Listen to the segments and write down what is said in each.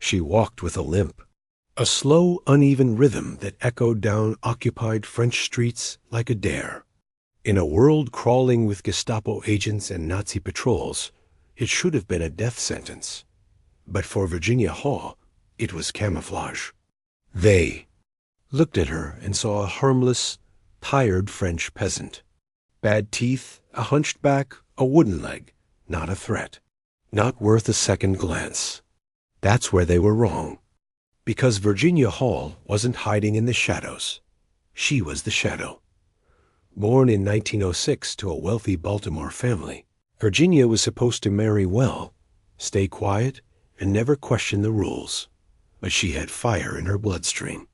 She walked with a limp, a slow, uneven rhythm that echoed down occupied French streets like a dare. In a world crawling with Gestapo agents and Nazi patrols, it should have been a death sentence. But for Virginia Hall, it was camouflage. They looked at her and saw a harmless, tired French peasant. Bad teeth, a hunched back, a wooden leg, not a threat. Not worth a second glance. That's where they were wrong. Because Virginia Hall wasn't hiding in the shadows. She was the shadow. Born in 1906 to a wealthy Baltimore family, Virginia was supposed to marry well, stay quiet, and never question the rules. But she had fire in her bloodstream.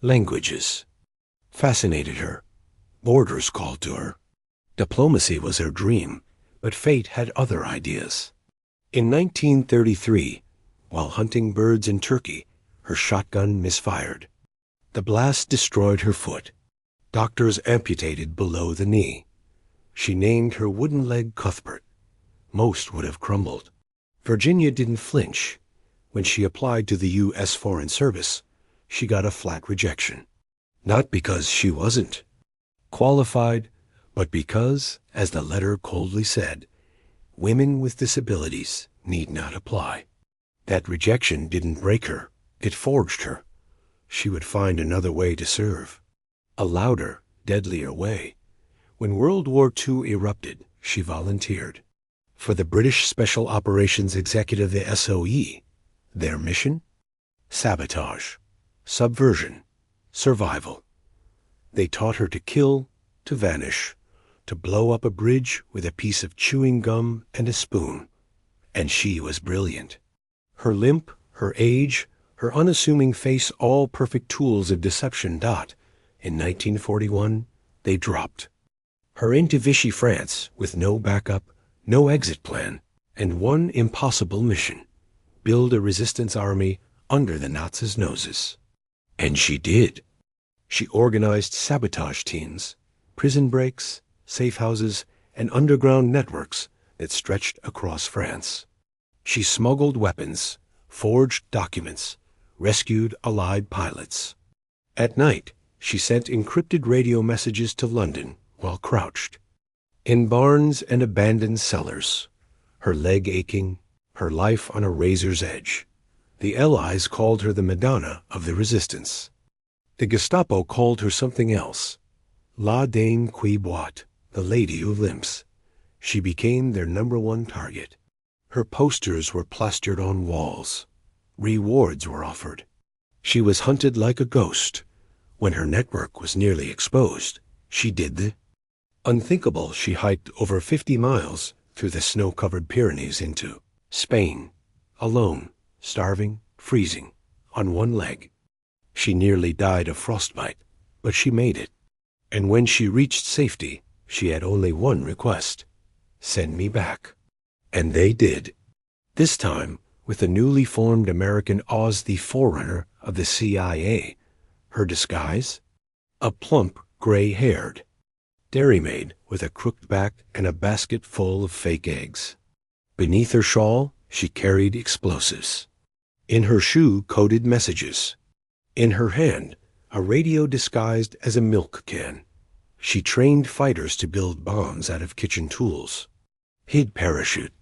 Languages fascinated her. Borders called to her. Diplomacy was her dream, but fate had other ideas. In 1933, while hunting birds in Turkey, her shotgun misfired. The blast destroyed her foot. Doctors amputated below the knee. She named her wooden leg Cuthbert. Most would have crumbled. Virginia didn't flinch. When she applied to the U.S. Foreign Service, she got a flat rejection. Not because she wasn't qualified, but because, as the letter coldly said, women with disabilities need not apply. That rejection didn't break her. It forged her. She would find another way to serve. A louder, deadlier way. When World War II erupted, she volunteered. For the British Special Operations Executive, the SOE. Their mission? Sabotage, subversion, survival. They taught her to kill, to vanish, to blow up a bridge with a piece of chewing gum and a spoon. And she was brilliant. Her limp, her age, her unassuming face, all perfect tools of deception. In 1941, they dropped. Her into Vichy France with no backup, no exit plan, and one impossible mission: build a resistance army under the Nazis' noses. And she did. She organized sabotage teams, prison breaks, safe houses, and underground networks that stretched across France. She smuggled weapons, forged documents, rescued Allied pilots. At night, she sent encrypted radio messages to London while crouched. In barns and abandoned cellars, her leg aching, her life on a razor's edge. The Allies called her the Madonna of the Resistance. The Gestapo called her something else. La Dame qui boite, the lady who limps. She became their #1 target. Her posters were plastered on walls. Rewards were offered. She was hunted like a ghost. When her network was nearly exposed, she did the unthinkable. She hiked over 50 miles through the snow-covered Pyrenees into Spain, alone, starving, freezing, on one leg. She nearly died of frostbite, but she made it. And when she reached safety, she had only one request: send me back. And they did. This time, with the newly formed American Oz, the forerunner of the CIA. Her disguise? A plump, gray-haired dairymaid with a crooked back and a basket full of fake eggs. Beneath her shawl, she carried explosives. In her shoe, coded messages. In her hand, a radio disguised as a milk can. She trained fighters to build bombs out of kitchen tools. Hid parachute.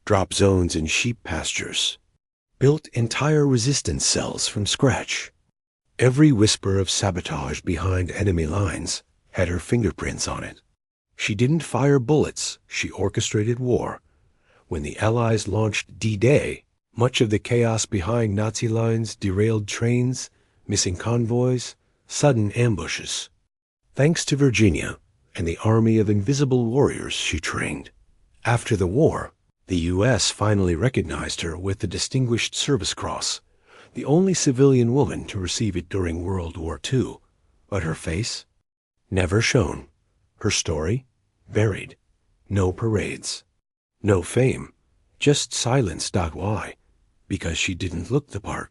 Drop zones in sheep pastures. Built entire resistance cells from scratch. Every whisper of sabotage behind enemy lines had her fingerprints on it. She didn't fire bullets, she orchestrated war. When the Allies launched D-Day, much of the chaos behind Nazi lines, derailed trains, missing convoys, sudden ambushes. Thanks to Virginia and the army of invisible warriors she trained. After the war, the U.S. finally recognized her with the Distinguished Service Cross, the only civilian woman to receive it during World War II. But her face? Never shown. Her story? Buried. No parades. No fame. Just silence. Why? Because she didn't look the part.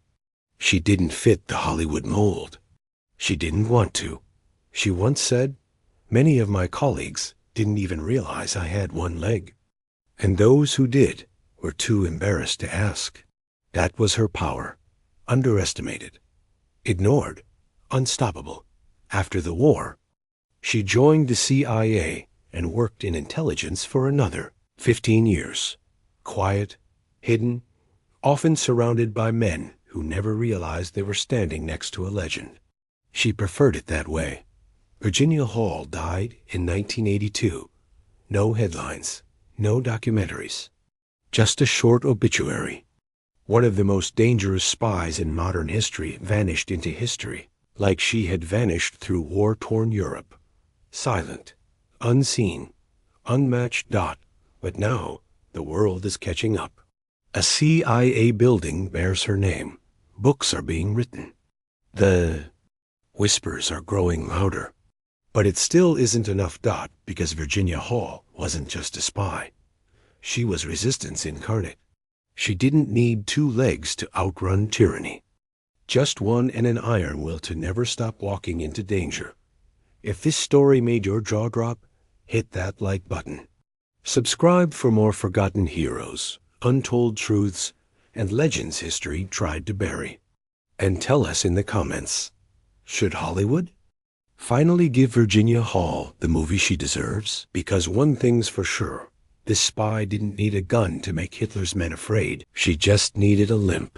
She didn't fit the Hollywood mold. She didn't want to. She once said, "Many of my colleagues didn't even realize I had one leg." And those who did were too embarrassed to ask. That was her power. underestimated, ignored, unstoppable. After the war, she joined the CIA and worked in intelligence for another 15 years. Quiet, hidden, often surrounded by men who never realized they were standing next to a legend. She preferred it that way. Virginia Hall died in 1982. No headlines, no documentaries, just a short obituary. One of the most dangerous spies in modern history vanished into history, like she had vanished through war-torn Europe. Silent, unseen, unmatched. But now the world is catching up. A CIA building bears her name. Books are being written. The whispers are growing louder. But it still isn't enough. Because Virginia Hall wasn't just a spy. She was resistance incarnate. She didn't need two legs to outrun tyranny. Just one and an iron will to never stop walking into danger. If this story made your jaw drop, hit that like button. Subscribe for more forgotten heroes, untold truths, and legends history tried to bury. And tell us in the comments, should Hollywood finally give Virginia Hall the movie she deserves? Because one thing's for sure, this spy didn't need a gun to make Hitler's men afraid. She just needed a limp.